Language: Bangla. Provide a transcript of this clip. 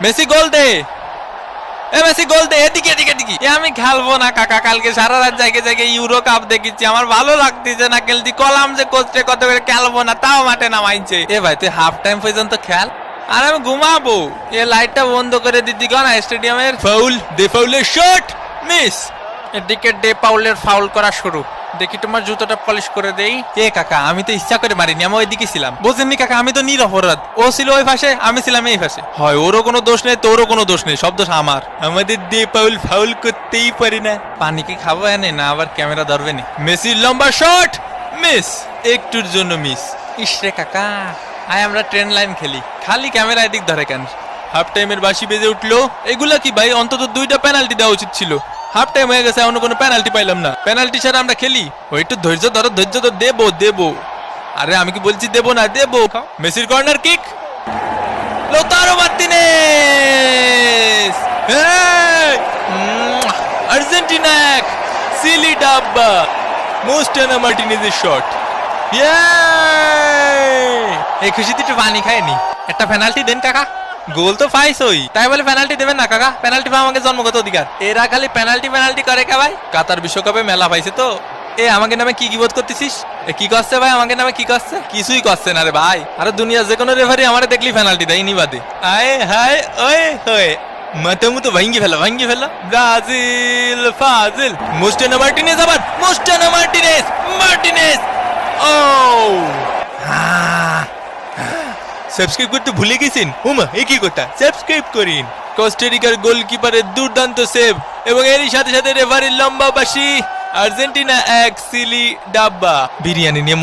মেসি গোল দে, এ মেসি গোল দে, এদিকে এদিকে এদিকে। আমি খেলবো না কাকা, কালকে সারা রাত জায়গায় জায়গায় ইউরো কাপ দেখেছি, আমার ভালো লাগতেছে না খেলছি। কলাম যে কোচে কত করে খেলবো না, তাও মাঠে নামাইছে। এ ভাই তুই হাফ টাইম পর্যন্ত খেল, আর আমি ঘুমাবো। এ লাইটটা বন্ধ করে দিদি না স্টেডিয়ামের। ফাউল, দে ফাউলের শট, মিস। এদিকে ডে পাউলের ফাউল করা শুরু। দেখি তোমার জুতোটা পলিশ করে দেই। এ কাকা আমি তো ইচ্ছা করে মারিনি, আমি ওইদিকে ছিলাম, বুঝেননি কাকা? আমি তো নিরপরাধ, ও ছিল ওই পাশে, আমি ছিলাম এই পাশে। হয় ওরও কোনো দোষ নেই, তোরও কোনো দোষ নেই, সব দোষ আমার। আমাদের ডে পাউল ফাউল করতেই পারি না। পানি কি খাবো এনে না আবার ক্যামেরা ধরবে নি? মেসির লম্বা শট, মিস, একটুর জন্য মিস। ইসরে কাকা, আয় আমরা ট্রেন লাইন খেলি, খালি ক্যামেরা এদিক ধরে কেন? হাফ টাইমের বাঁশি বেজে উঠলো। এগুলা কি ভাই? অন্তত 2টা পেনাল্টি দেওয়া উচিত ছিল। হাফ টাইম হয়ে গেছে, এখনো কোনো পেনাল্টি পাইলাম না। পেনাল্টি ছাড়া আমরা খেলি? ওই একটু ধৈর্য ধরো, ধৈর্য ধর, দেবো দেবো। আরে আমি কি বলছি দেবো না? দেবো। মেসির কর্নার কিক, লোতারো মার্টিনেজ, আর্জেন্টিনা এক, সিলি ডাব্বা, মোস্টানা মার্টিনেজের শট। এই খুশিতে একটু পানি খায়নি। একটা পেনাল্টি দেন কাকা। গোল তো পাইছই, তাই বলে পেনাল্টি দেবেন না কাকা? পেনাল্টি পাওয়া আমাকে জন্মগত অধিকার। এরা খালি পেনাল্টি পেনাল্টি করে কে ভাই? কাতার বিশ্বকাপে মেলা পাইছে তো। এ আমাকে নামে কি বোধ করতেছিস? কি করছে ভাই আমাকে নামে? কি করছে? কিছুই করছে না রে ভাই। আরে দুনিয়া যে কোনো রেফারি আমারে দেখলি পেনাল্টি দেয়, ইনি বাদে। আয় হায় ওয়ে হয়ে মাথা মতো ভাঙ্গি ফেলা, ভাঙ্গি ফেলা। ব্রাজিল ফাজিল, মোস্টানা মার্টিনেজ, আবার মোস্টানা মার্টিনেজ, মার্টিনেজ। ও সাবস্ক্রাইব করতে ভুলে গেছেন? ওমা একই কথা, সাবস্ক্রাইব করিন। কোস্টারিকার গোলকিপারের দুর্দান্ত সেভ এবং এরই সাথে সাথে রেফারির লম্বা বাঁশি। আর্জেন্টিনা এক, সিলি ডাব্বা। বিরিয়ানি নিয়ে